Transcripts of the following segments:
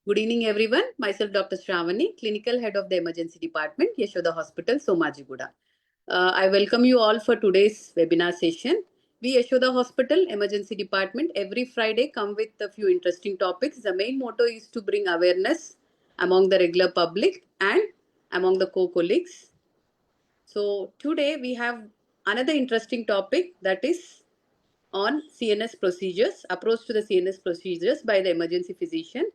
Good evening, everyone. Myself, Dr. Shravani, Clinical Head of the Emergency Department, Yashoda Hospital, Somajiguda. I welcome you all for today's webinar session. We, Yashoda Hospital Emergency Department, every Friday come with a few interesting topics. The main motto is to bring awareness among the regular public and among the co-colleagues. So today we have another interesting topic, that is on CNS procedures, approach to the CNS procedures by the emergency physician.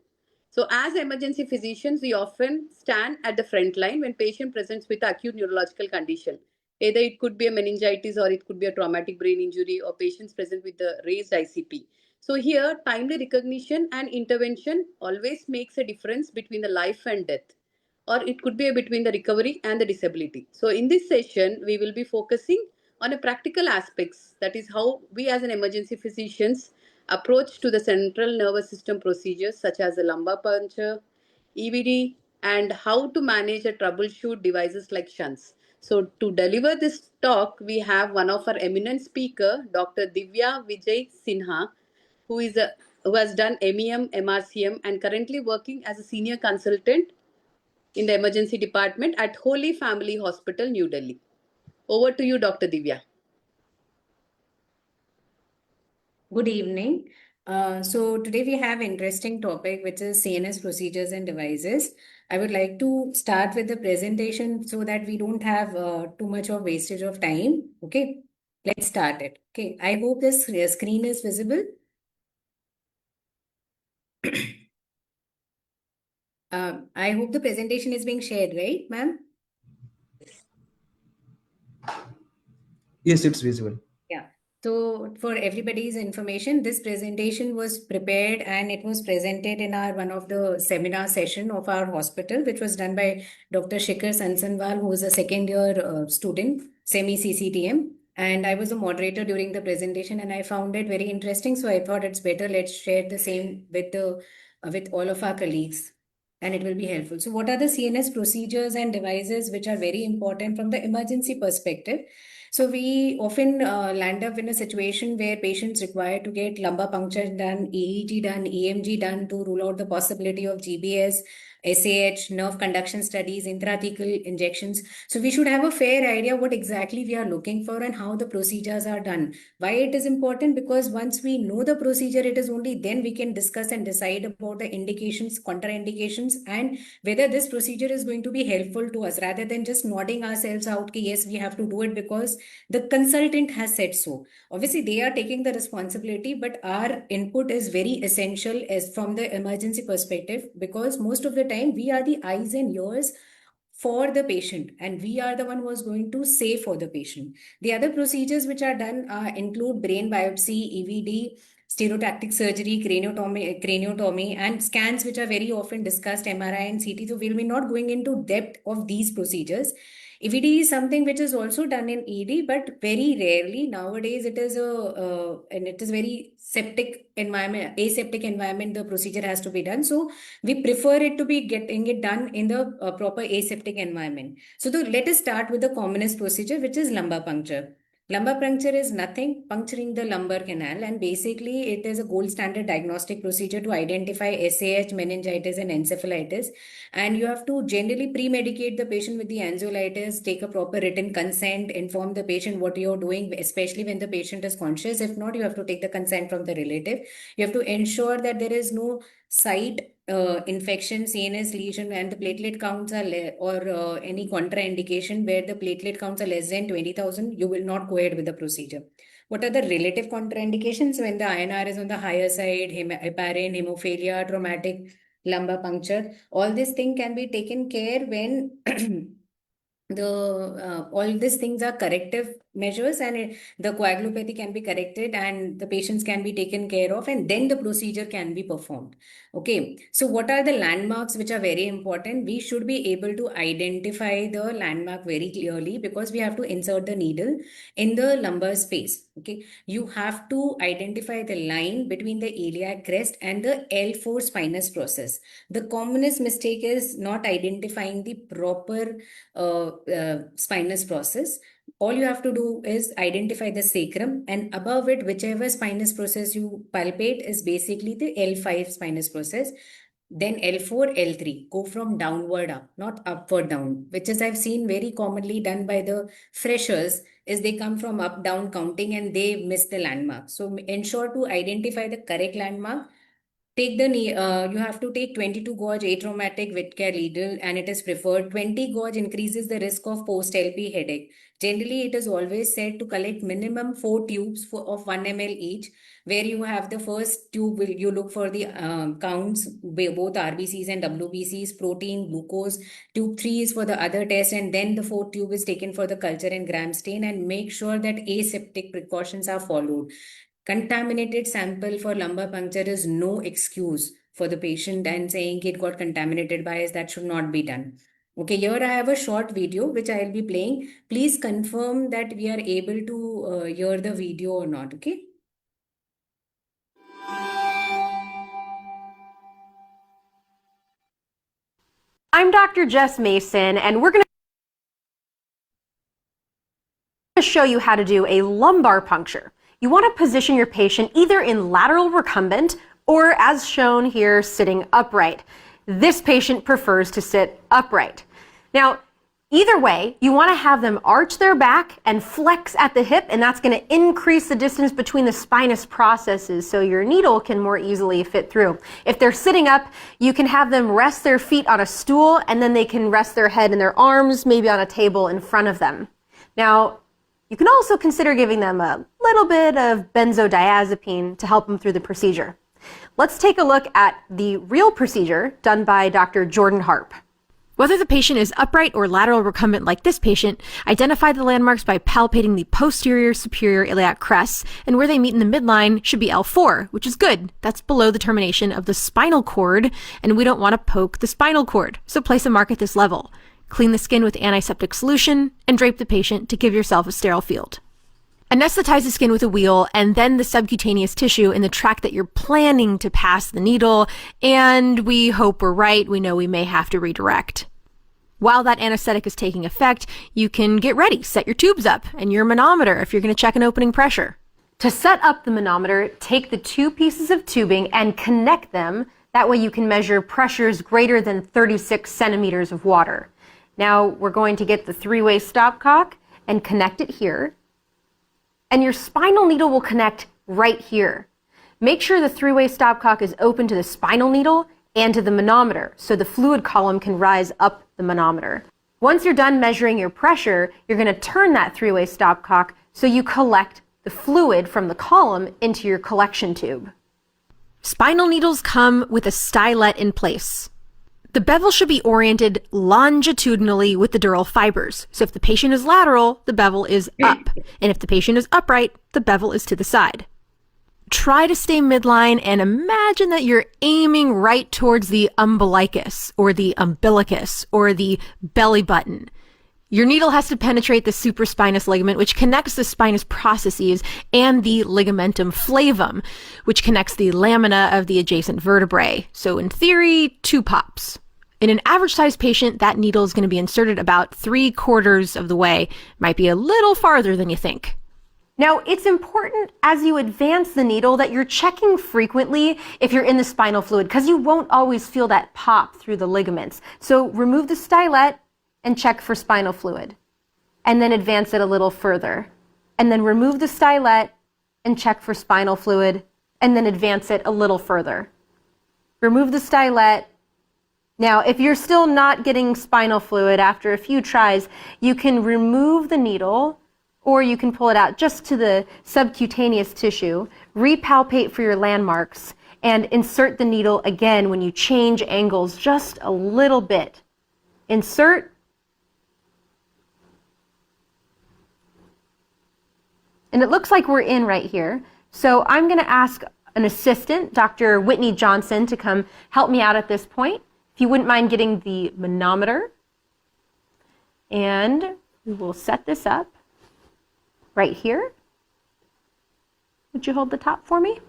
So as emergency physicians, we often stand at the front line when patient presents with acute neurological condition. Either it could be a meningitis or it could be a traumatic brain injury or patients present with the raised ICP. So here, timely recognition and intervention always makes a difference between the life and death, or it could be between the recovery and the disability. So in this session, we will be focusing on a practical aspects, that is how we as an emergency physicians approach to the central nervous system procedures such as the lumbar puncture, EVD, and how to manage a troubleshoot devices like shunts. So to deliver this talk, we have one of our eminent speaker, Dr. Divya Vijay Sinha, who has done MEM, MRCM, and currently working as a senior consultant in the emergency department at Holy Family Hospital, New Delhi. Over to you, Dr. Divya. Good evening. So today we have interesting topic, which is CNS procedures and devices. I would like to start with the presentation so that we don't have too much of wastage of time. Okay, let's start it. Okay, I hope this screen is visible. I hope the presentation is being shared, right, ma'am? Yes, it's visible. Yeah. So for everybody's information, this presentation was prepared and it was presented in our one of the seminar session of our hospital, which was done by Dr. Shikhar Sansanwal, who is a second year student, semi-CCTM. And I was a moderator during the presentation and I found it very interesting. So I thought it's better let's share the same with all of our colleagues, and it will be helpful. So what are the CNS procedures and devices which are very important from the emergency perspective? So we often land up in a situation where patients require to get lumbar puncture done, EEG done, EMG done to rule out the possibility of GBS, SAH, nerve conduction studies, intrathecal injections. So we should have a fair idea what exactly we are looking for and how the procedures are done. Why it is important? Because once we know the procedure, it is only then we can discuss and decide about the indications, contraindications, and whether this procedure is going to be helpful to us, rather than just nodding ourselves out, okay, yes, we have to do it because the consultant has said so. Obviously, they are taking the responsibility, but our input is very essential as from the emergency perspective, because most of the time we are the eyes and ears for the patient and we are the one who is going to say for the patient. The other procedures which are done include brain biopsy, EVD, stereotactic surgery, craniotomy, and scans, which are very often discussed, MRI and CT. So we'll be not going into depth of these procedures. EVD is something which is also done in ED, but very rarely. Nowadays, it is and it is very septic environment, aseptic environment. The procedure has to be done. So we prefer it to be getting it done in the proper aseptic environment. So let us start with the commonest procedure, which is lumbar puncture. Lumbar puncture is nothing, puncturing the lumbar canal, and basically it is a gold standard diagnostic procedure to identify SAH, meningitis, and encephalitis. And you have to generally pre-medicate the patient with the anxiolytis, take a proper written consent, inform the patient what you're doing, especially when the patient is conscious. If not, you have to take the consent from the relative. You have to ensure that there is no site infection, CNS lesion, and the platelet counts are any contraindication where the platelet counts are less than 20,000, you will not go ahead with the procedure. What are the relative contraindications? When the INR is on the higher side, heparin, hemophilia, traumatic lumbar puncture, all this thing can be taken care when all these things are corrective measures, and the coagulopathy can be corrected and the patients can be taken care of, and then the procedure can be performed. Okay, so what are the landmarks which are very important? We should be able to identify the landmark very clearly because we have to insert the needle in the lumbar space. Okay, you have to identify the line between the iliac crest and the L4 spinous process. The commonest mistake is not identifying the proper spinous process. All you have to do is identify the sacrum, and above it, whichever spinous process you palpate is basically the L5 spinous process. Then L4, L3 go from downward up, not upward down, which is I've seen very commonly done by the freshers is they come from up down counting and they miss the landmark. So ensure to identify the correct landmark. Take the you have to take 22 gauge atraumatic Whitcare needle and it is preferred. 20 gauge increases the risk of post LP headache. Generally, it is always said to collect minimum 4 tubes of 1 ml each, where you have the first tube, will you look for the counts, both RBCs and WBCs, protein, glucose. Tube 3 is for the other test, and then the fourth tube is taken for the culture and gram stain, and make sure that aseptic precautions are followed. Contaminated sample for lumbar puncture is no excuse for the patient and saying it got contaminated by us. That should not be done. Okay, here I have a short video which I will be playing. Please confirm that we are able to hear the video or not. Okay. I'm Dr. Jess Mason, and we're going to show you how to do a lumbar puncture. You want to position your patient either in lateral recumbent or, as shown here, sitting upright. This patient prefers to sit upright. Now, either way, you want to have them arch their back and flex at the hip, and that's going to increase the distance between the spinous processes so your needle can more easily fit through. If they're sitting up, you can have them rest their feet on a stool, and then they can rest their head and their arms maybe on a table in front of them. Now, you can also consider giving them a little bit of benzodiazepine to help them through the procedure. Let's take a look at the real procedure done by Dr. Jordan Harp. Whether the patient is upright or lateral recumbent like this patient, identify the landmarks by palpating the posterior superior iliac crest, and where they meet in the midline should be L4, which is good. That's below the termination of the spinal cord, and we don't want to poke the spinal cord, so place a mark at this level. Clean the skin with antiseptic solution, and drape the patient to give yourself a sterile field. Anesthetize the skin with a wheel and then the subcutaneous tissue in the tract that you're planning to pass the needle, and we hope we're right. We know we may have to redirect. While that anesthetic is taking effect, you can get ready. Set your tubes up and your manometer if you're going to check an opening pressure. To set up the manometer, take the 2 pieces of tubing and connect them. That way you can measure pressures greater than 36 centimeters of water. Now we're going to get the 3-way stopcock and connect it here. And your spinal needle will connect right here. Make sure the 3-way stopcock is open to the spinal needle and to the manometer, so the fluid column can rise up the manometer. Once you're done measuring your pressure, you're going to turn that 3-way stopcock so you collect the fluid from the column into your collection tube. Spinal needles come with a stylet in place. The bevel should be oriented longitudinally with the dural fibers. So if the patient is lateral, the bevel is up. And if the patient is upright, the bevel is to the side. Try to stay midline and imagine that you're aiming right towards the umbilicus or the umbilicus or the belly button. Your needle has to penetrate the supraspinous ligament, which connects the spinous processes, and the ligamentum flavum, which connects the lamina of the adjacent vertebrae. So in theory, 2 pops. In an average-sized patient, that needle is going to be inserted about 3/4 of the way. Might be a little farther than you think. Now, it's important as you advance the needle that you're checking frequently if you're in the spinal fluid, because you won't always feel that pop through the ligaments. So remove the stylet and check for spinal fluid, and then advance it a little further. And then remove the stylet and check for spinal fluid, and then advance it a little further. Remove the stylet. Now, if you're still not getting spinal fluid after a few tries, you can remove the needle, or you can pull it out just to the subcutaneous tissue, repalpate for your landmarks, and insert the needle again when you change angles just a little bit. Insert. And it looks like we're in right here. So I'm going to ask an assistant, Dr. Whitney Johnson, to come help me out at this point. If you wouldn't mind getting the manometer. And we will set this up right here. Would you hold the top for me?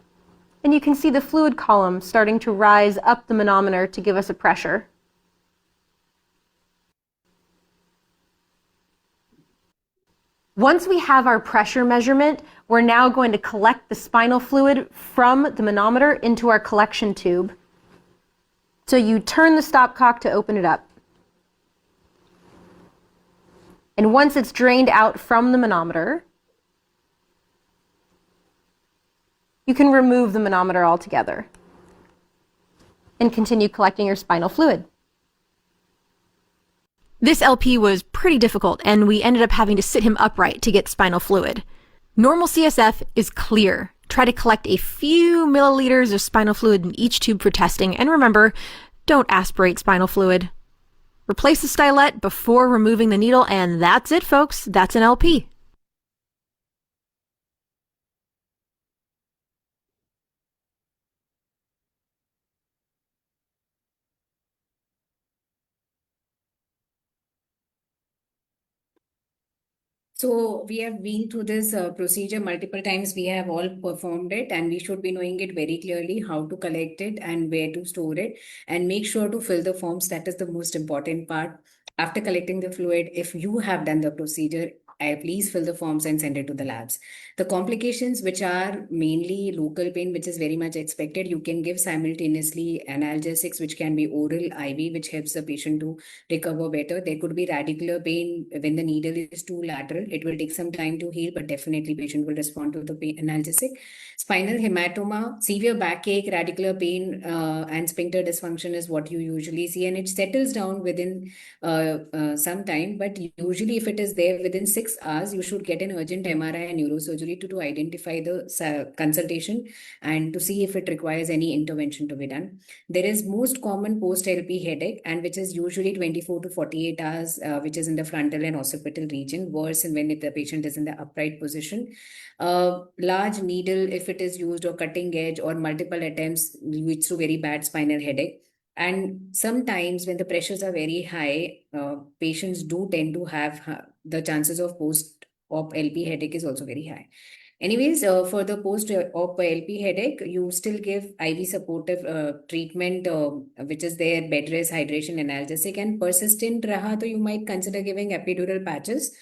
And you can see the fluid column starting to rise up the manometer to give us a pressure. Once we have our pressure measurement, we're now going to collect the spinal fluid from the manometer into our collection tube. So you turn the stopcock to open it up. And once it's drained out from the manometer, you can remove the manometer altogether and continue collecting your spinal fluid. This LP was pretty difficult, and we ended up having to sit him upright to get spinal fluid. Normal CSF is clear. Try to collect a few milliliters of spinal fluid in each tube for testing, and remember, don't aspirate spinal fluid. Replace the stylet before removing the needle, and that's it, folks. That's an LP. So we have been through this procedure multiple times. We have all performed it, and we should be knowing it very clearly how to collect it and where to store it, and make sure to fill the forms. That is the most important part. After collecting the fluid, if you have done the procedure, please fill the forms and send it to the labs. The complications, which are mainly local pain, which is very much expected, you can give simultaneously analgesics, which can be oral, IV, which helps the patient to recover better. There could be radicular pain when the needle is too lateral. It will take some time to heal, but definitely patient will respond to the pain analgesic. Spinal hematoma, severe backache, radicular pain, and sphincter dysfunction is what you usually see, and it settles down within some time. But usually, if it is there within 6 hours, you should get an urgent MRI and neurosurgery to identify the consultation and to see if it requires any intervention to be done. There is most common post-LP headache, and which is usually 24 to 48 hours, which is in the frontal and occipital region, worse when the patient is in the upright position. Large needle, if it is used, or cutting edge, or multiple attempts, leads to very bad spinal headache. And sometimes when the pressures are very high, patients do tend to have the chances of post-op LP headache is also very high. Anyways, for the post-op LP headache, you still give IV supportive treatment, which is their bed rest, hydration, analgesic, and persistent raha, so you might consider giving epidural patches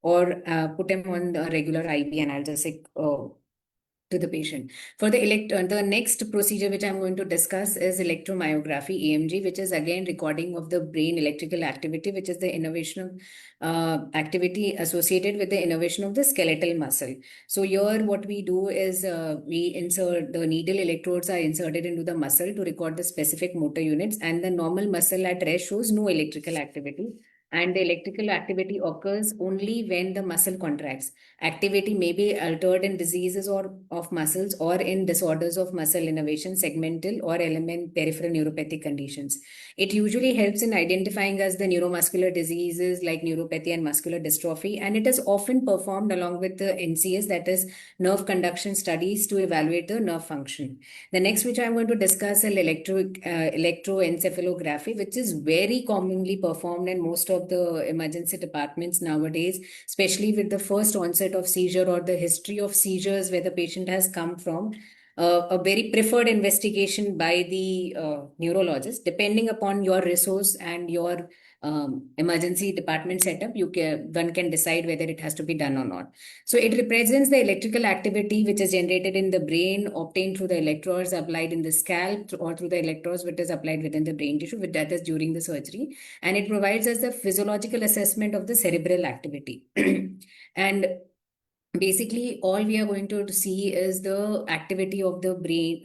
or put them on the regular IV analgesic to the patient. For the next procedure which I'm going to discuss is electromyography, EMG, which is again recording of the brain electrical activity, which is the innervation of activity associated with the innervation of the skeletal muscle. So here what we do is we insert the needle electrodes are inserted into the muscle to record the specific motor units, and the normal muscle at rest shows no electrical activity. And the electrical activity occurs only when the muscle contracts. Activity may be altered in diseases of muscles or in disorders of muscle innervation, segmental or element peripheral neuropathic conditions. It usually helps in identifying as the neuromuscular diseases like neuropathy and muscular dystrophy, and it is often performed along with the NCS, that is nerve conduction studies, to evaluate the nerve function. The next which I'm going to discuss is electroencephalography, which is very commonly performed in most of the emergency departments nowadays, especially with the first onset of seizure or the history of seizures where the patient has come from. A very preferred investigation by the neurologist, depending upon your resource and your emergency department setup, one can decide whether it has to be done or not. So it represents the electrical activity which is generated in the brain, obtained through the electrodes applied in the scalp, or through the electrodes which is applied within the brain tissue, with that is during the surgery. And it provides us the physiological assessment of the cerebral activity. And basically, all we are going to see is the activity of the brain,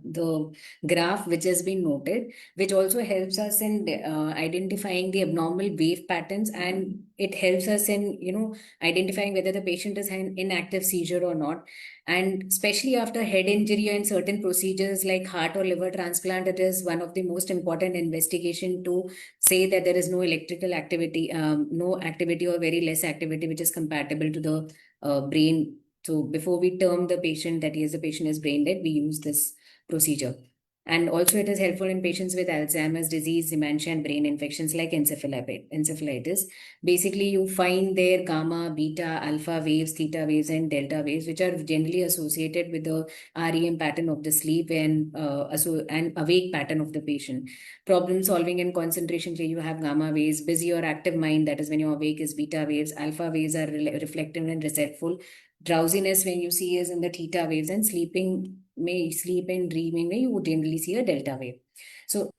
the graph which has been noted, which also helps us in identifying the abnormal wave patterns, and it helps us in identifying whether the patient is in inactive seizure or not. And especially after head injury and certain procedures like heart or liver transplant, it is one of the most important investigation to say that there is no electrical activity, no activity or very less activity which is compatible to the brain. So before we term the patient that yes, the patient is brain dead, we use this procedure. And also it is helpful in patients with Alzheimer's disease, dementia, and brain infections like encephalitis. Basically, you find their gamma, beta, alpha waves, theta waves, and delta waves, which are generally associated with the REM pattern of the sleep and awake pattern of the patient. Problem solving and concentration, you have gamma waves. Busy or active mind, that is when you're awake, is beta waves. Alpha waves are reflective and receptive. Drowsiness, when you see, is in the theta waves, and sleeping में sleep and dreaming में you would generally see a delta wave. So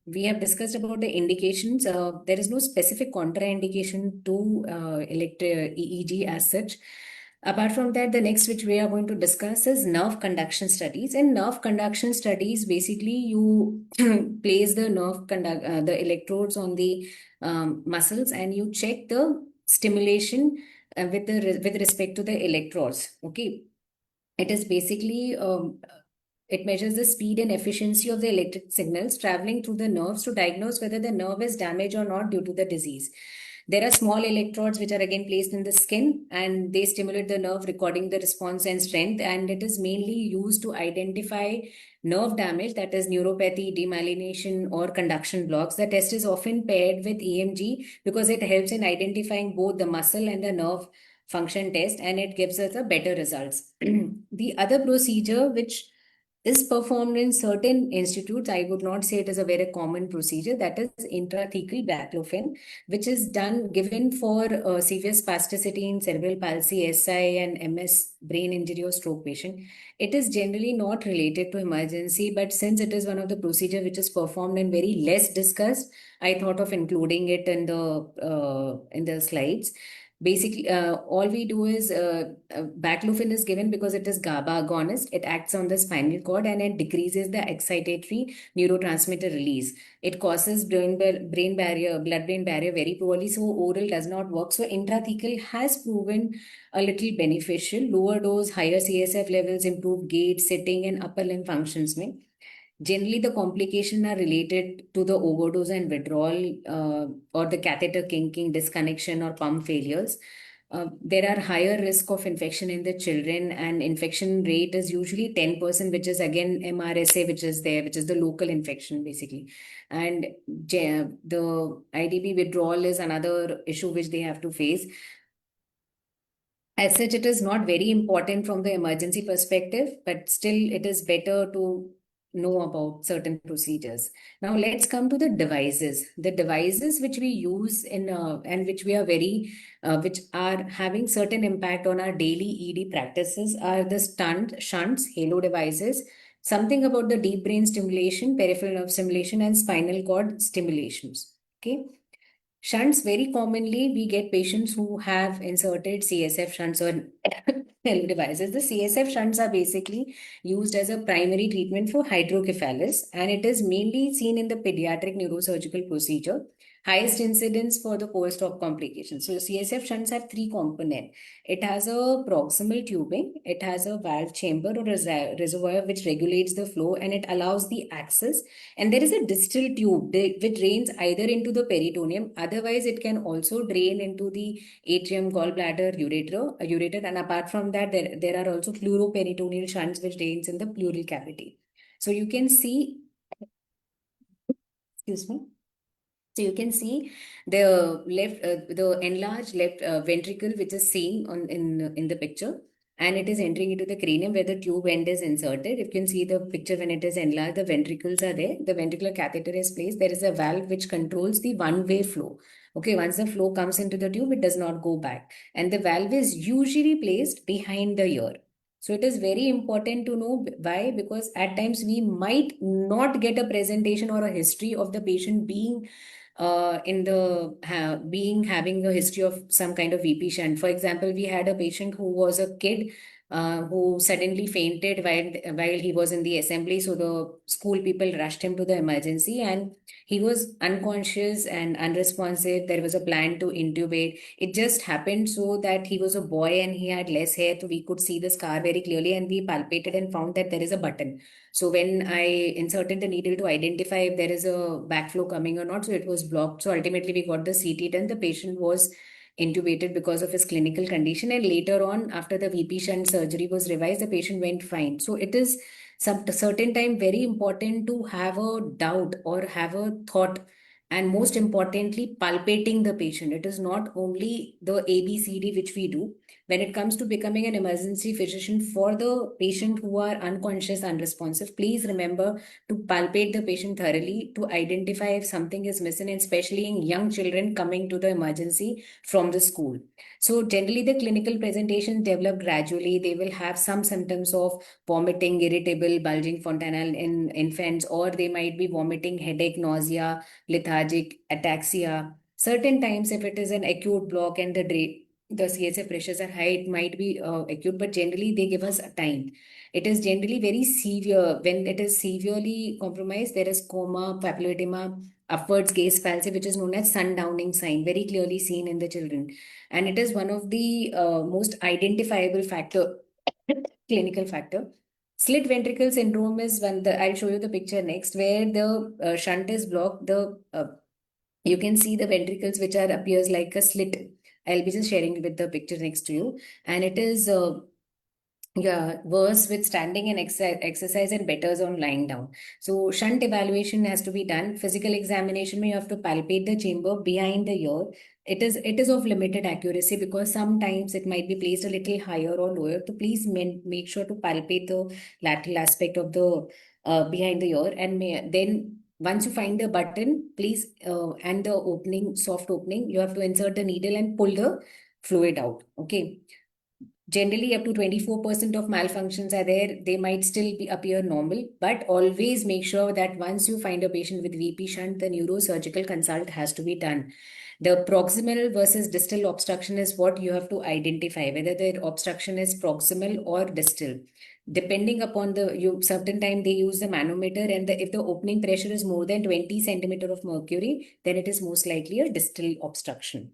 we have discussed about the indications. There is no specific contraindication to EEG as such. Apart from that, the next which we are going to discuss is nerve conduction studies. In nerve conduction studies, basically you place the the electrodes on the muscles, and you check the stimulation with respect to the electrodes. Okay, it is basically it measures the speed and efficiency of the electric signals traveling through the nerves to diagnose whether the nerve is damaged or not due to the disease. There are small electrodes which are again placed in the skin, and they stimulate the nerve, recording the response and strength. And it is mainly used to identify nerve damage, that is neuropathy, demyelination, or conduction blocks. The test is often paired with EMG because it helps in identifying both the muscle and the nerve function test, and it gives us a better results. The other procedure which is performed in certain institutes, I would not say it is a very common procedure, that is intrathecal baclofen, which is given for severe spasticity in cerebral palsy, SI, and MS, brain injury or stroke patient. It is generally not related to emergency, but since it is one of the procedure which is performed and very less discussed, I thought of including it in the slides. Basically, all we do is baclofen is given because it is GABA agonist. It acts on the spinal cord and it decreases the excitatory neurotransmitter release. It causes blood-brain barrier very poorly, so oral does not work. So intrathecal has proven a little beneficial. Lower dose, higher CSF levels, improved gait, sitting, and upper limb functions. Generally, the complications are related to the overdose and withdrawal, or the catheter kinking, disconnection, or pump failures. There are higher risk of infection in the children, and infection rate is usually 10%, which is again MRSA, which is the local infection basically. And the IDP withdrawal is another issue which they have to face. As such, it is not very important from the emergency perspective, but still it is better to know about certain procedures. Now let's come to the devices. The devices which we use and which we are which are having certain impact on our daily ED practices are the shunts, halo devices, something about the deep brain stimulation, peripheral nerve stimulation, and spinal cord stimulations. Okay. Shunts, very commonly, we get patients who have inserted CSF shunts or LV devices. The CSF shunts are basically used as a primary treatment for hydrocephalus, and it is mainly seen in the pediatric neurosurgical procedure. Highest incidence for the post-op complications. So CSF shunts have three components. It has a proximal tubing, it has a valve chamber or reservoir which regulates the flow, and it allows the access. And there is a distal tube which drains either into the peritoneum, otherwise it can also drain into the atrium, gallbladder, ureter. And apart from that, there are also pleuroperitoneal shunts which drains in the pleural cavity. So you can see, excuse me. So you can see the the enlarged left ventricle, which is seen in the picture, and it is entering into the cranium where the tube end is inserted. You can see the picture when it is enlarged, the ventricles are there. The ventricular catheter is placed. There is a valve which controls the one-way flow. Okay, once the flow comes into the tube, it does not go back. And the valve is usually placed behind the ear. So it is very important to know why, because at times we might not get a presentation or a history of the patient being having a history of some kind of VP shunt. For example, we had a patient who was a kid who suddenly fainted while he was in the assembly. So the school people rushed him to the emergency, and he was unconscious and unresponsive. There was a plan to intubate. It just happened so that he was a boy and he had less hair, so we could see the scar very clearly, and we palpated and found that there is a button. So when I inserted the needle to identify if there is a backflow coming or not, so it was blocked. So ultimately we got the CT done. The patient was intubated because of his clinical condition, and later on, after the VP shunt surgery was revised, the patient went fine. So it is certain time very important to have a doubt or have a thought, and most importantly, palpating the patient. It is not only the ABCD which we do. When it comes to becoming an emergency physician for the patient who are unconscious, unresponsive, please remember to palpate the patient thoroughly to identify if something is missing, and especially in young children coming to the emergency from the school. So generally the clinical presentations develop gradually. They will have some symptoms of vomiting, irritable, bulging fontanelle in infants, or they might be vomiting, headache, nausea, lethargic, ataxia. Certain times, if it is an acute block and the CSF pressures are high, it might be acute, but generally they give us a time. It is generally very severe. When it is severely compromised, there is coma, papilloedema, upwards gaze palsy, which is known as sundowning sign, very clearly seen in the children. And it is one of the most identifiable factor, clinical factor. Slit ventricle syndrome is when I'll show you the picture next, where the shunt is blocked. You can see the ventricles which appears like a slit. I'll be just sharing with the picture next to you, and it is worse with standing and exercise and better on lying down. So shunt evaluation has to be done. Physical examination may have to palpate the chamber behind the ear. It is of limited accuracy because sometimes it might be placed a little higher or lower. So please make sure to palpate the lateral aspect of the behind the ear, and then once you find the button, please and the opening, soft opening, you have to insert the needle and pull the fluid out. Okay. Generally, up to 24% of malfunctions are there. They might still appear normal, but always make sure that once you find a patient with VP shunt, the neurosurgical consult has to be done. The proximal versus distal obstruction is what you have to identify, whether the obstruction is proximal or distal. Depending upon certain time they use the manometer, and if the opening pressure is more than 20 centimeter of mercury, then it is most likely a distal obstruction.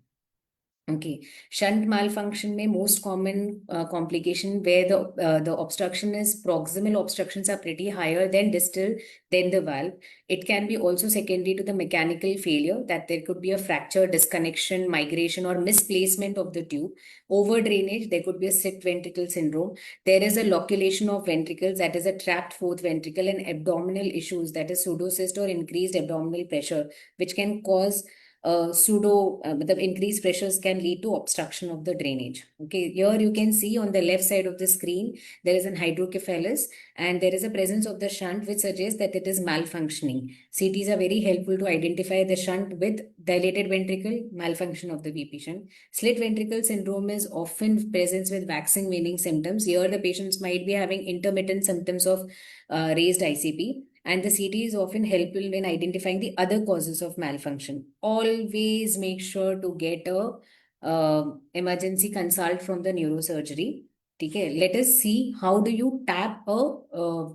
Okay, shunt malfunction may most common complication where the obstruction is proximal obstructions are pretty higher than distal, than the valve. It can be also secondary to the mechanical failure, that there could be a fracture, disconnection, migration, or misplacement of the tube. Over drainage, there could be a slit ventricle syndrome. There is a loculation of ventricles, that is a trapped fourth ventricle, and abdominal issues, that is pseudocyst or increased abdominal pressure, which can cause the increased pressures can lead to obstruction of the drainage. Okay, here you can see on the left side of the screen, there is an hydrocephalus and there is a presence of the shunt which suggests that it is malfunctioning. CTs are very helpful to identify the shunt with dilated ventricle, malfunction of the VP shunt. Slit ventricle syndrome is often present with waxing waning symptoms. Here the patients might be having intermittent symptoms of raised ICP. And the CT is often helpful in identifying the other causes of malfunction. Always make sure to get a emergency consult from the neurosurgery. Okay, let us see how do you tap a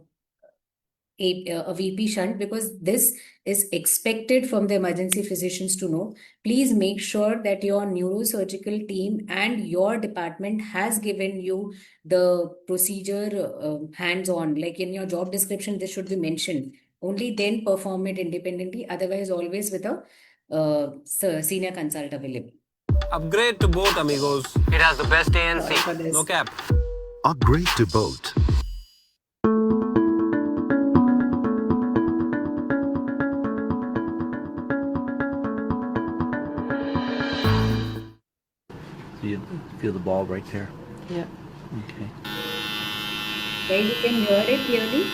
VP shunt, because this is expected from the emergency physicians to know. Please make sure that your neurosurgical team and your department has given you the procedure hands-on, like in your job description, this should be mentioned. Only then perform it independently, otherwise always with a senior consult available. Upgrade to Boat, amigos. It has the best ANC. No cap. Upgrade to Boat. You feel the ball right there? Yeah. Okay. There you can hear it clearly.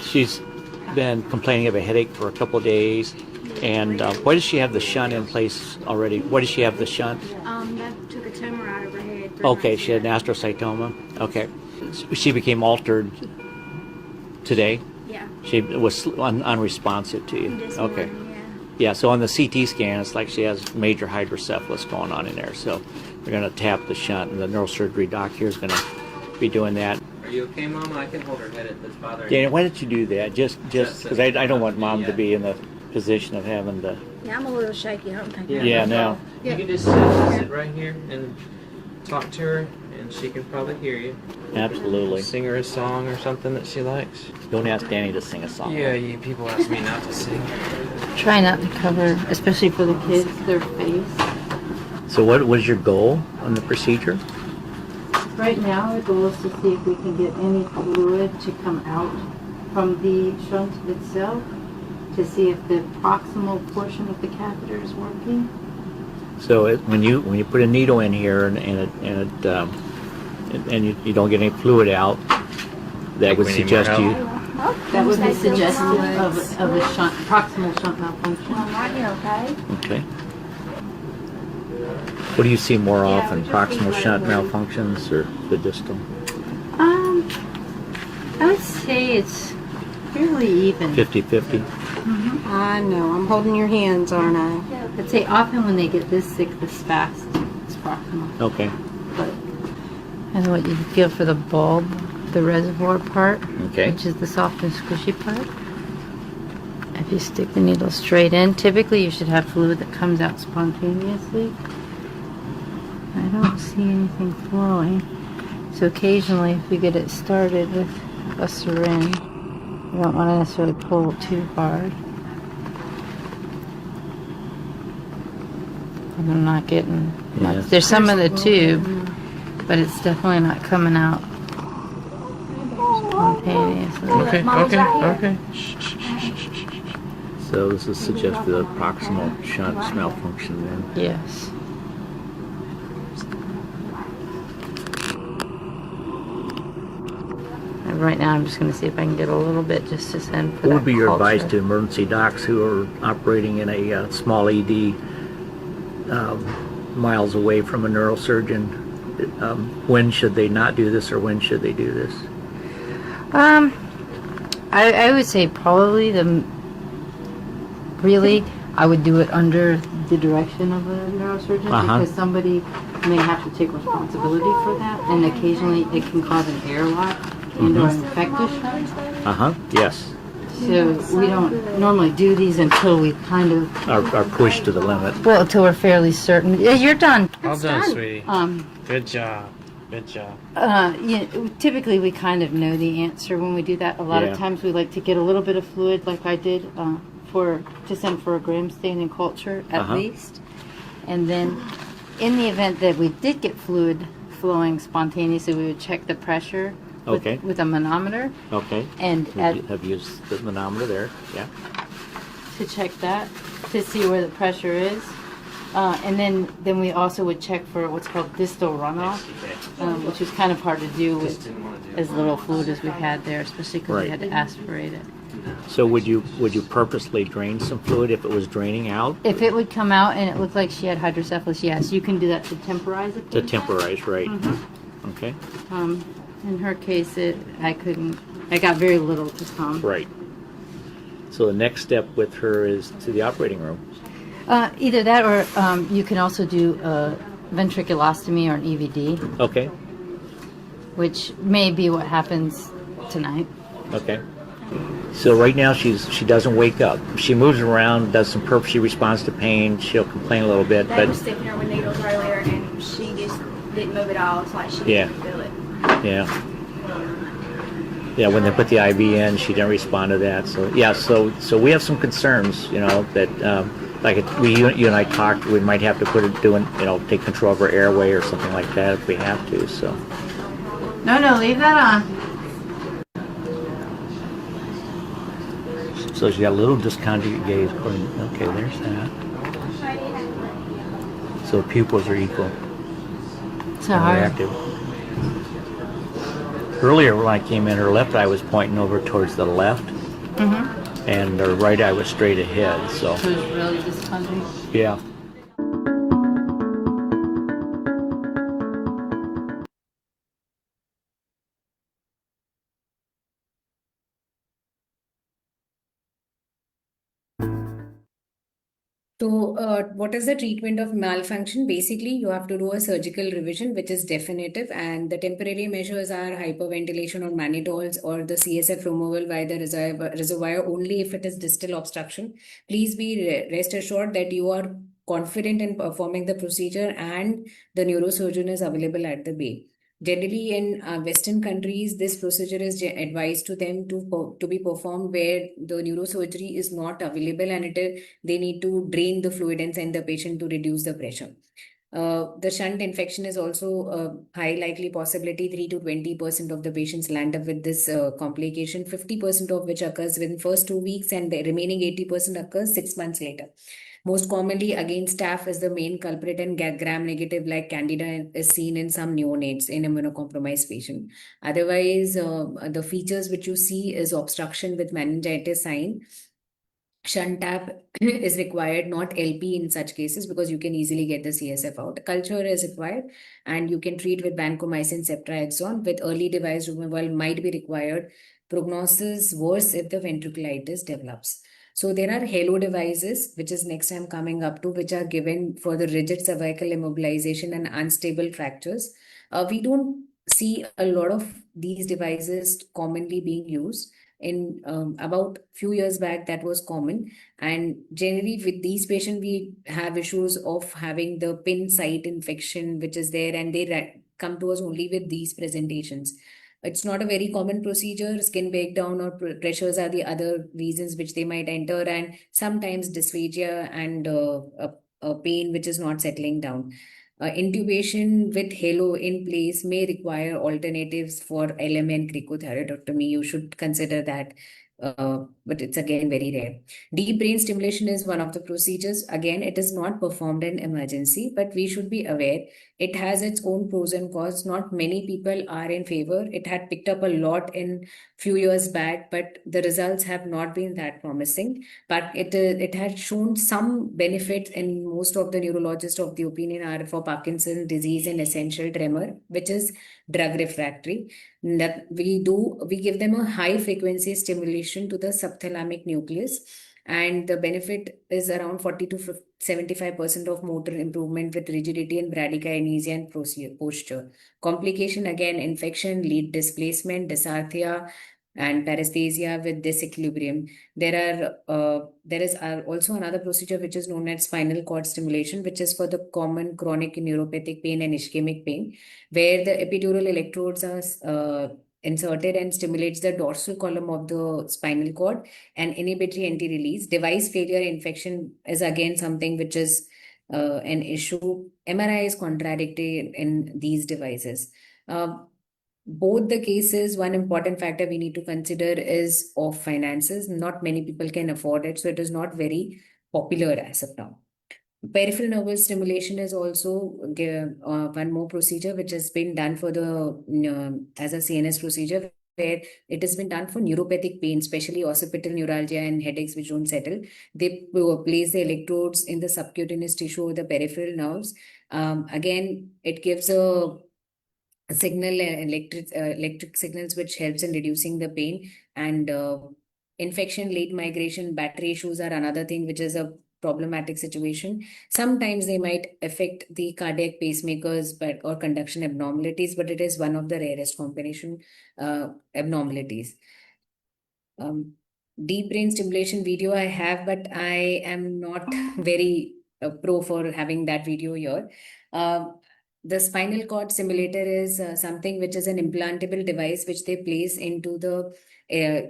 She's been complaining of a headache for a couple of days. And why does she have the shunt in place already? Why does she have the shunt? That took a tumor out of her head. Okay, she had an astrocytoma. Okay. She became altered today? Yeah. She was unresponsive to you? This Okay. morning, Yeah, so on the CT scan, it's like she has major hydrocephalus going on in there. So we're going to tap the shunt, and the neurosurgery doc here is going to be doing that. Are you okay, Mama? I can hold her head if it's bothering Dana, you. why don't you do that? Just because I don't want Mom to be in the position of having to. Yeah, I'm a little shaky. I don't think. Yeah, now. You can just sit right here and talk to her, and she can probably hear you. Absolutely. Sing her a song or something that she likes. Don't ask Danny to sing a song. Yeah, people ask me not to sing. Try not to cover, especially for the kids, their face. So what was your goal on the procedure? Right now, the goal is to see if we can get any fluid to come out from the shunt itself. to see if the proximal portion of the catheter is working. So when you put a needle in here and you don't get any fluid out, that would we need more suggest you. That would be suggestive of a shunt, proximal shunt malfunction. Right here, okay? Okay. What do you see more Yeah, often, we just see proximal what shunt it was. malfunctions or the distal? I would say it's fairly even. 50-50? I know. I'm holding your hands, aren't I? I'd say often when they get this sick, this fast, it's proximal. Okay. But and what you feel for the bulb, the reservoir part, Okay. which is the soft and squishy part. If you stick the needle straight in, typically you should have fluid that comes out spontaneously. I don't see anything flowing. So occasionally, if you get it started with a syringe, you don't want to necessarily pull too hard. And I'm not getting much. Yeah. There's some of the tube, but it's definitely not coming out spontaneously. Okay, Mama's okay, right here. okay. So this is suggestive of proximal shunt malfunction then. Yes. And right now, I'm just going to see if I can get a little bit just to send for What would that be your advice culture. to emergency docs who are operating in a small ED miles away from a neurosurgeon? When should they not do this or when should they do this? I would say probably I would do it under the direction of a neurosurgeon because somebody may have to take responsibility for that, and occasionally it can cause an airlock and or an infectious. Yes. So we don't normally do these until we kind of, Are pushed to the limit. well, until we're fairly certain. Yeah, you're done. Well done, sweetie. Um, Good job. Good job. typically we kind of know the answer when we do that. A lot Yeah. of times we like to get a little bit of fluid, like I did, to send for a gram stain and culture at least. And then in the event that we did get fluid flowing spontaneously, we would check the pressure Okay. with a manometer Okay. and Have used the manometer there. Yeah. to check that to see where the pressure is. And then we also would check for what's called distal runoff, which is kind of hard to do with as little fluid as we had there, especially because Right. we had to aspirate it. So would you purposely drain some fluid if it was draining out? If it would come out and it looked like she had hydrocephalus, yes, you can do that to temporize it. To temporize, right? Okay. In her case, I got very little to come. Right. So the next step with her is to the operating room. Either that or you can also do a ventriculostomy or an EVD, Okay. which may be what happens tonight. Okay. So right now she doesn't wake up. She moves around, does some she responds to pain. She'll complain a little bit, They but were sticking her with needles earlier, and she just didn't move at all. It's like she Yeah. didn't feel it. yeah. Yeah, when they put the IV in, she didn't respond to that. So yeah, so we have some concerns, that like you and I talked, we might have to take control of her airway or something like that if we have to. So No, leave that on. so she got a little disconjugate gaze. Okay, there's that. So pupils are equal. So and hard. reactive. Earlier when I came in, her left eye was pointing over towards the left, and her right eye was straight ahead. So So it's really disconjugate. yeah. So, what is the treatment of malfunction? Basically, you have to do a surgical revision, which is definitive, and the temporary measures are hyperventilation or mannitols or the CSF removal by the reservoir only if it is distal obstruction. Please be rest assured that you are confident in performing the procedure and the neurosurgeon is available at the bay. Generally, in Western countries, this procedure is advised to them to be performed where the neurosurgery is not available and they need to drain the fluid and send the patient to reduce the pressure. The shunt infection is also a high likely possibility. 3 to 20% of the patients land up with this complication, 50% of which occurs within first 2 weeks, and the remaining 80% occurs 6 months later. Most commonly, again, staph is the main culprit, and gram-negative like Candida is seen in some neonates in immunocompromised patient. Otherwise, the features which you see is obstruction with meningitis sign. Shunt tap is required, not LP in such cases, because you can easily get the CSF out. Culture is required, and you can treat with vancomycin ceftriaxone. With early device removal might be required. Prognosis worse if the ventriculitis develops. So there are halo devices, which is next I'm coming up to, which are given for the rigid cervical immobilization and unstable fractures. We don't see a lot of these devices commonly being used. In about few years back, that was common, and generally with these patients we have issues of having the pin site infection which is there, and they come to us only with these presentations. It's not a very common procedure. Skin breakdown or pressures are the other reasons which they might enter, and sometimes dysphagia and a pain which is not settling down. Intubation with halo in place may require alternatives for LM and cricothyroidectomy. You should consider that, but it's again very rare. Deep brain stimulation is one of the procedures. Again, it is not performed in emergency, but we should be aware it has its own pros and cons. Not many people are in favor. It had picked up a lot in few years back, but the results have not been that promising. But it had shown some benefits, and most of the neurologists of the opinion are for Parkinson's disease and essential tremor, which is drug refractory. That we give them a high frequency stimulation to the subthalamic nucleus, and the benefit is around 40 to 75% of motor improvement with rigidity and bradykinesia and posture. Complication, again, infection, lead displacement, dysarthria, and paresthesia with disequilibrium. There is also another procedure which is known as spinal cord stimulation, which is for the common chronic neuropathic pain and ischemic pain, where the epidural electrodes are inserted and stimulates the dorsal column of the spinal cord and inhibitory anti-release. Device failure infection is again something which is an issue. MRI is contradictory in these devices. Both the cases, one important factor we need to consider is of finances. Not many people can afford it, so it is not very popular as of now. Peripheral nervous stimulation is also one more procedure which has been done for the as a CNS procedure, where it has been done for neuropathic pain, especially occipital neuralgia and headaches which don't settle. They place the electrodes in the subcutaneous tissue of the peripheral nerves. Again, it gives a signal, electric signals, which helps in reducing the pain. And infection, late migration, battery issues are another thing which is a problematic situation. Sometimes they might affect the cardiac pacemakers or conduction abnormalities, but it is one of the rarest combination abnormalities. Deep brain stimulation video I have, but I am not very pro for having that video here. The spinal cord simulator is something which is an implantable device which they place into the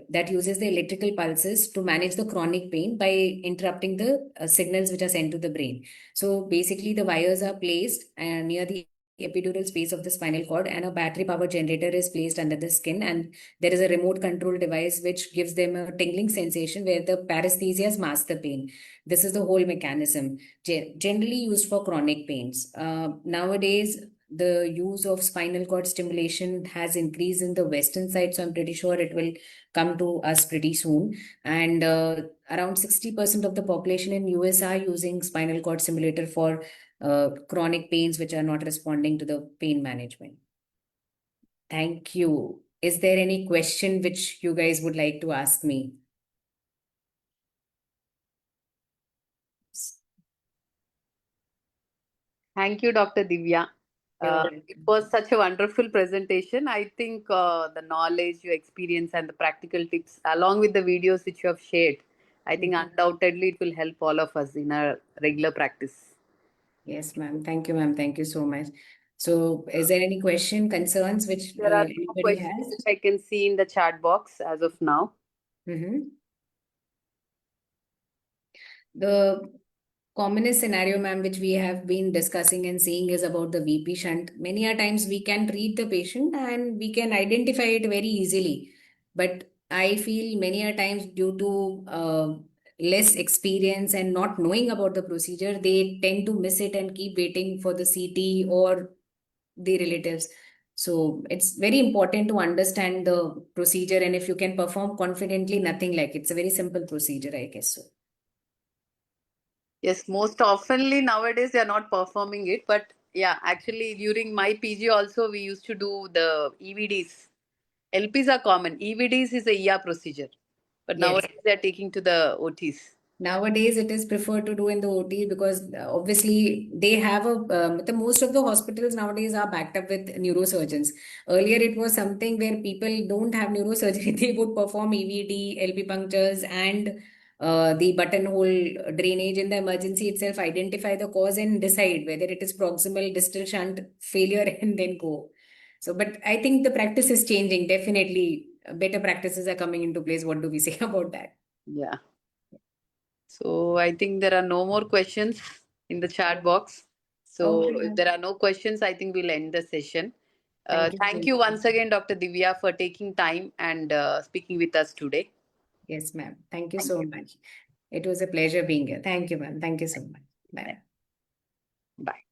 that uses the electrical pulses to manage the chronic pain by interrupting the signals which are sent to the brain. So basically, the wires are placed near the epidural space of the spinal cord, and a battery power generator is placed under the skin, and there is a remote control device which gives them a tingling sensation where the paresthesias mask the pain. This is the whole mechanism, generally used for chronic pains. Nowadays, the use of spinal cord stimulation has increased in the western side, so I'm pretty sure it will come to us pretty soon. And around 60% of the population in US are using spinal cord stimulator for chronic pains which are not responding to the pain management. Thank you. Is there any question which you guys would like to ask me? Thank you, Dr. Divya. It was such a wonderful presentation. I think the knowledge, your experience, and the practical tips, along with the videos which you have shared, I think undoubtedly it will help all of us in our regular practice. Yes, ma'am. Thank you, ma'am. Thank you so much. So, is there any question, concerns which There are anybody no questions has? which I can see in the chat box as of now. The Commonest scenario, ma'am, which we have been discussing and seeing is about the VP shunt. Many a times we can read the patient and we can identify it very easily. But I feel many a times due to less experience and not knowing about the procedure, they tend to miss it and keep waiting for the CT or the relatives. So it's very important to understand the procedure, and if you can perform confidently, nothing like it's a very simple procedure, I guess so. Yes, most oftenly nowadays they are not performing it, but yeah, actually during my PG also we used to do the EVDs. LPs are common. EVDs is a ER procedure, but Yes. nowadays they are taking to the OTs. Nowadays, it is preferred to do in the OT because obviously they have the most of the hospitals nowadays are backed up with neurosurgeons. Earlier, it was something where people don't have neurosurgery. They would perform EVD, LP punctures, and the buttonhole drainage in the emergency itself, identify the cause and decide whether it is proximal, distal shunt failure, and then go. So, but I think the practice is changing. Definitely, better practices are coming into place. What do we say about that? Yeah. So I think there are no more questions in the chat box. So Okay. if there are no questions, I think we'll end the session. Thank you so Thank you much. once again, Dr. Divya, for taking time and speaking with us today. Yes, ma'am. Thank you Thank so you. much. It was a pleasure being here. Thank you, ma'am. Thank you so much. Bye. Bye.